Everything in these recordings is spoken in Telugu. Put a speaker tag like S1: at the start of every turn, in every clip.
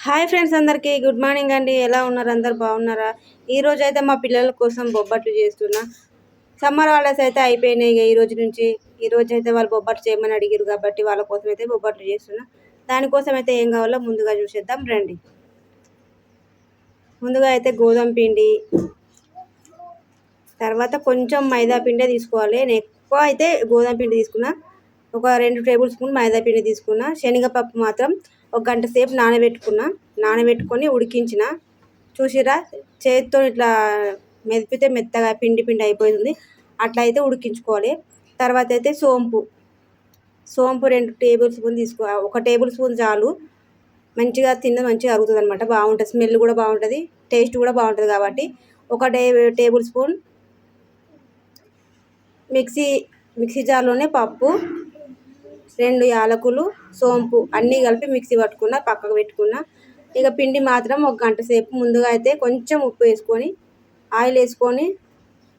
S1: హాయ్ ఫ్రెండ్స్, అందరికీ గుడ్ మార్నింగ్ అండి. ఎలా ఉన్నారు? అందరు బాగున్నారా? ఈరోజు అయితే మా పిల్లల కోసం బొబ్బట్లు చేస్తున్నా. సమ్మర్ హాలిడేస్ అయితే అయిపోయినాయి. ఈ రోజు నుంచి అయితే వాళ్ళు బొబ్బట్లు చేయమని అడిగారు కాబట్టి వాళ్ళ కోసం అయితే బొబ్బట్లు చేస్తున్నా. దానికోసం అయితే ఏం కావాలో ముందుగా చూసేద్దాం రండి. ముందుగా అయితే గోధుమ పిండి, తర్వాత కొంచెం మైదా పిండి తీసుకోవాలి. నేను ఎక్కువ అయితే గోధుమ పిండి తీసుకున్నా. ఒక 2 టేబుల్ స్పూన్ మైదా పిండి తీసుకున్నా. శనగపప్పు మాత్రం ఒక గంట సేపు నానబెట్టుకొని ఉడికించిన. చూసిరా, చేతితో ఇట్లా మెదిపితే మెత్తగా పిండి పిండి అయిపోతుంది. అట్లా అయితే ఉడికించుకోవాలి. తర్వాత అయితే సోంపు 2 టేబుల్ స్పూన్ ఒక టేబుల్ స్పూన్ చాలు. మంచిగా మంచిగా అరుగుతుంది అనమాట. బాగుంటుంది, స్మెల్ కూడా బాగుంటుంది, టేస్ట్ కూడా బాగుంటుంది. కాబట్టి ఒక టేబుల్ స్పూన్ మిక్సీ జార్లోనే పప్పు, 2 యాలకులు, సోంపు అన్నీ కలిపి మిక్సీ పట్టుకున్న, పక్కకు పెట్టుకున్న. ఇక పిండి మాత్రం ఒక గంట సేపు ముందుగా అయితే కొంచెం ఉప్పు వేసుకొని, ఆయిల్ వేసుకొని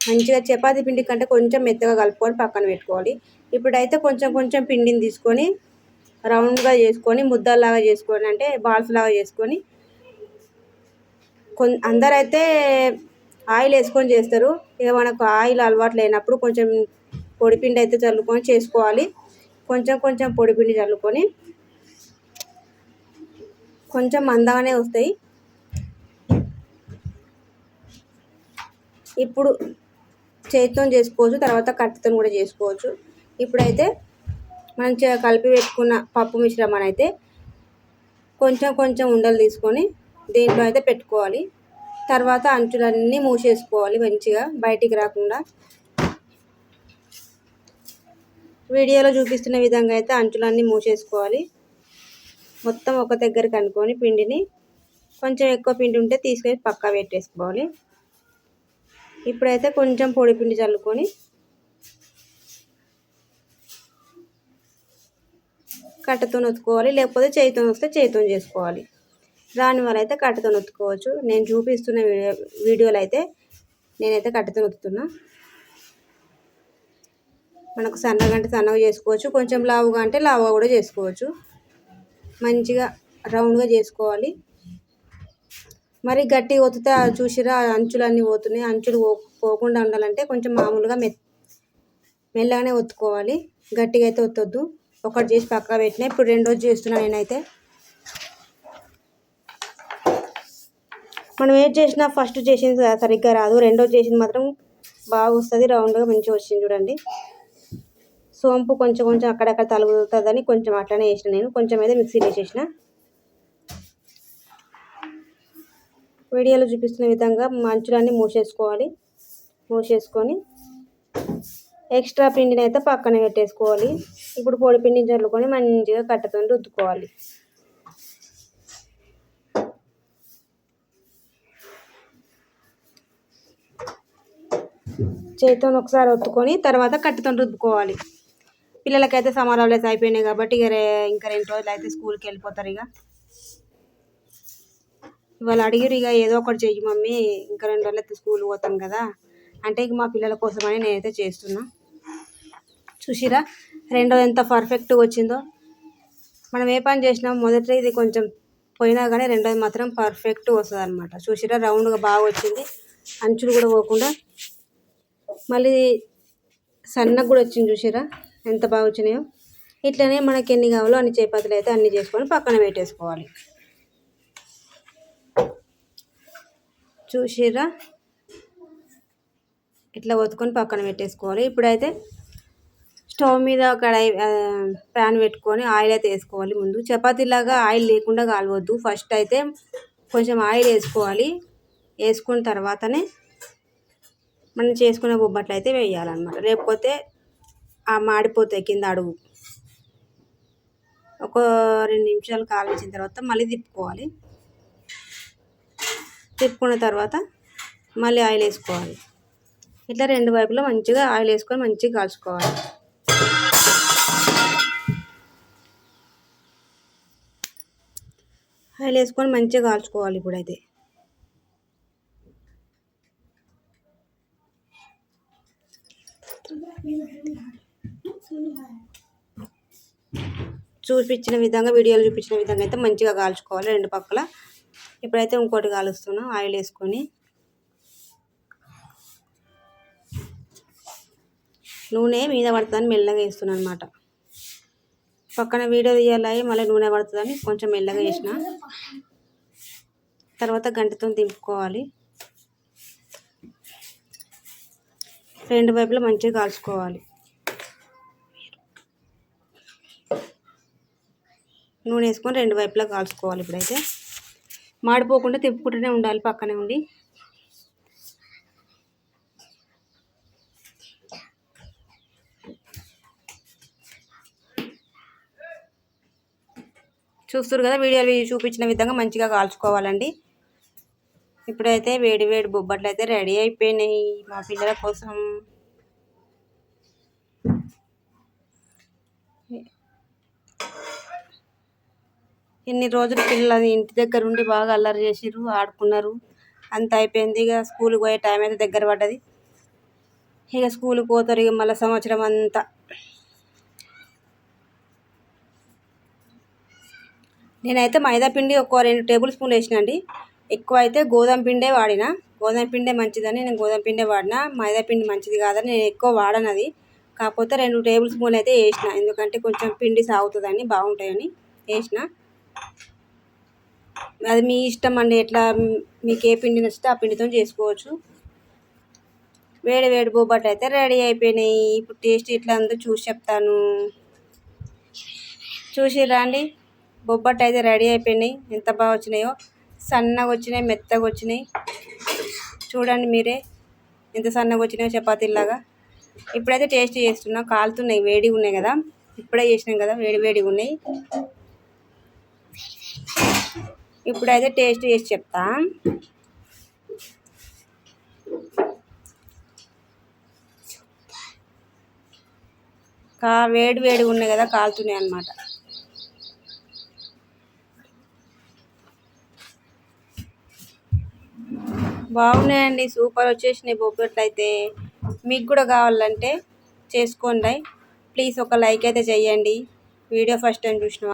S1: మంచిగా చపాతీ పిండి కంటే కొంచెం మెత్తగా కలుపుకొని పక్కన పెట్టుకోవాలి. ఇప్పుడైతే కొంచెం కొంచెం పిండిని తీసుకొని రౌండ్గా చేసుకొని, ముద్దలాగా చేసుకొని, అంటే బాల్స్ లాగా చేసుకొని, అందరైతే ఆయిల్ వేసుకొని చేస్తారు. ఇక మనకు ఆయిల్ అలవాటు లేనప్పుడు కొంచెం పొడిపిండి అయితే చల్లుకొని చేసుకోవాలి. కొంచెం కొంచెం పొడిపిండి చల్లుకొని కొంచెం మందంగానే వస్తాయి. ఇప్పుడు చేతితో చేసుకోవచ్చు, తర్వాత కత్తితో కూడా చేసుకోవచ్చు. ఇప్పుడైతే మంచిగా కలిపి పెట్టుకున్న పప్పు మిశ్రమాన్ని అయితే కొంచెం కొంచెం ఉండలు తీసుకొని దీంట్లో అయితే పెట్టుకోవాలి. తర్వాత అంచులన్నీ మూసేసుకోవాలి, మంచిగా బయటికి రాకుండా. వీడియోలో చూపిస్తున్న విధంగా అయితే అంచులన్నీ మూసేసుకోవాలి. మొత్తం ఒక దగ్గరికి అనుకొని పిండిని కొంచెం ఎక్కువ పిండి ఉంటే తీసుకొని పక్కా పెట్టేసుకోవాలి. ఇప్పుడైతే కొంచెం పొడి పిండి చల్లుకొని కట్టతో నొత్తుకోవాలి, లేకపోతే చేతితో వస్తే చేతితో చేసుకోవాలి. రాని వాళ్ళు అయితే కట్టతో నొత్తుకోవచ్చు. నేను చూపిస్తున్న వీడియోలో అయితే నేనైతే కట్టతో నొత్తుతున్నా. మనకు సన్నగా అంటే సన్నగా చేసుకోవచ్చు, కొంచెం లావుగా అంటే లావుగా కూడా చేసుకోవచ్చు. మంచిగా రౌండ్గా చేసుకోవాలి. మరి గట్టిగా ఒత్తితే చూసిరా అంచులన్నీ పోతున్నాయి. అంచులు పోకుండా ఉండాలంటే కొంచెం మామూలుగా మెల్లగానే ఒత్తుకోవాలి, గట్టిగా అయితే ఒత్తొద్దు. ఒకటి చేసి పక్కా పెట్టినా. ఇప్పుడు రెండోది చేస్తున్నాను నేనైతే. మనం ఏది చేసినా ఫస్ట్ చేసింది సరిగ్గా రాదు, రెండోది చేసింది మాత్రం బాగా వస్తుంది, రౌండ్గా మంచిగా వచ్చింది. చూడండి, సోంపు కొంచెం కొంచెం అక్కడక్కడ తలుగుతుందని కొంచెం అట్లనే వేసిన. నేను కొంచెం అయితే మిక్సీలో వేసేసిన. వీడియోలో చూపిస్తున్న విధంగా అంచులన్నీ మూసేసుకొని ఎక్స్ట్రా పిండిని అయితే పక్కన పెట్టేసుకోవాలి. ఇప్పుడు పొడి పిండిని చల్లుకొని మంచిగా కట్టతో రుద్దుకోవాలి. చేతితో ఒకసారి ఒత్తుకొని తర్వాత కట్టతో రుద్దుకోవాలి. పిల్లలకైతే సమ్మర్ హాలిడేస్ అయిపోయినాయి కాబట్టి ఇంకా 2 రోజులు అయితే స్కూల్కి వెళ్ళిపోతారు. ఇవాళ అడిగిరు, ఇక ఏదో ఒకటి చెయ్యి మమ్మీ, ఇంకా 2 రోజులు అయితే స్కూల్ పోతాం కదా అంటే ఇక మా పిల్లల కోసమని నేనైతే చేస్తున్నా. చూసిరా రెండోది ఎంత పర్ఫెక్ట్గా వచ్చిందో. మనం ఏ పని చేసినా మొదటి ఇది కొంచెం పోయినా కానీ రెండోది మాత్రం పర్ఫెక్ట్గా వస్తుంది అనమాట. చూసిరా రౌండ్గా బాగా వచ్చింది, అంచులు కూడా పోకుండా మళ్ళీ సన్నగా కూడా వచ్చింది. చూసిరా ఎంత బాగా వచ్చినాయో. ఇట్లనే మనకి ఎన్ని కావాలో అన్ని చపాతీలు అయితే అన్ని చేసుకొని పక్కన పెట్టేసుకోవాలి. చూసిరా ఇట్లా ఒత్తుకొని పక్కన పెట్టేసుకోవాలి. ఇప్పుడైతే స్టవ్ మీద ప్యాన్ పెట్టుకొని ఆయిల్ అయితే వేసుకోవాలి. ముందు చపాతీలాగా ఆయిల్ లేకుండా కాలవద్దు. ఫస్ట్ అయితే కొంచెం ఆయిల్ వేసుకోవాలి. వేసుకున్న తర్వాతనే మనం చేసుకున్న బొబ్బట్లు అయితే వేయాలన్నమాట, లేకపోతే మాడిపోతాయి కింద అడుగు. ఒక 2 నిమిషాలు కాల్చిన తర్వాత మళ్ళీ తిప్పుకోవాలి. తిప్పుకున్న తర్వాత మళ్ళీ ఆయిల్ వేసుకోవాలి. ఇట్లా 2 వైపులా మంచిగా ఆయిల్ వేసుకొని మంచిగా కాల్చుకోవాలి. ఆయిల్ వేసుకొని మంచిగా కాల్చుకోవాలి. ఇప్పుడైతే చూపించిన విధంగా వీడియోలో చూపించిన విధంగా అయితే మంచిగా కాల్చుకోవాలి 2 పక్కల. ఇప్పుడైతే ఇంకోటి కాలుస్తున్నాం ఆయిల్ వేసుకొని. నూనె మీద పడుతుందని మెల్లగా వేస్తున్నాను అనమాట. పక్కన వీడియో తీయాలి మళ్ళీ నూనె పడుతుందని కొంచెం మెల్లగా వేసిన. తర్వాత గంటతో దింపుకోవాలి. 2 వైపులా మంచిగా కాల్చుకోవాలి. నూనె వేసుకొని 2 వైపులా కాల్చుకోవాలి. ఇప్పుడైతే మాడిపోకుండా తిప్పుకుంటూనే ఉండాలి పక్కనే ఉండి. చూస్తారు కదా వీడియోలు చూపించిన విధంగా మంచిగా కాల్చుకోవాలండి. ఇప్పుడైతే వేడి వేడి బొబ్బట్లు అయితే రెడీ అయిపోయినాయి మా పిల్లల కోసం. ఇన్ని రోజులు పిల్లలు ఇంటి దగ్గర ఉండి బాగా అల్లరి చేసిర్రు, ఆడుకున్నారు, అంత అయిపోయింది. ఇక స్కూల్కి పోయే టైం అయితే దగ్గర పడ్డది. ఇక స్కూల్కి పోతారు ఇక మళ్ళీ సంవత్సరం అంతా. నేనైతే మైదా పిండి ఒక 2 టేబుల్ స్పూన్లు వేసినండి. ఎక్కువ అయితే గోధుమ పిండే వాడిన. గోధుమ పిండే మంచిదని నేను గోధుమ పిండే వాడిన. మైదా పిండి మంచిది కాదని నేను ఎక్కువ వాడనది. కాకపోతే 2 టేబుల్ స్పూన్లు అయితే వేసిన, ఎందుకంటే కొంచెం పిండి సాగుతుందని బాగుంటాయని వేసిన. అది మీ ఇష్టం అండి, ఎట్లా మీకు ఏ పిండి నచ్చితే ఆ పిండితో చేసుకోవచ్చు. వేడి వేడి బొబ్బట్లు అయితే రెడీ అయిపోయినాయి. ఇప్పుడు టేస్ట్ ఇట్లా ఉందో చూసి చెప్తాను. చూసిర్రా అండి, బొబ్బట్లు అయితే రెడీ అయిపోయినాయి. ఎంత బాగా వచ్చినాయో, సన్నగా వచ్చినాయి, మెత్తగా వచ్చినాయి. చూడండి మీరే ఎంత సన్నగా వచ్చినాయో చపాతీలాగా. ఇప్పుడైతే టేస్ట్ చేస్తున్నా. కాలుతున్నాయి, వేడిగా ఉన్నాయి కదా, ఇప్పుడే చేసినాం కదా, వేడి వేడిగా ఉన్నాయి. ఇప్పుడైతే టేస్ట్ చేసి చెప్తా. వేడి వేడిగా ఉన్నాయి కదా, కాలుతున్నాయి అన్నమాట. బాగున్నాయండి, సూపర్ వచ్చేసినాయి బొబ్బట్లు అయితే. మీకు కూడా కావాలంటే చేసుకోండి. ప్లీజ్ ఒక లైక్ అయితే చేయండి. వీడియో ఫస్ట్ టైం చూసిన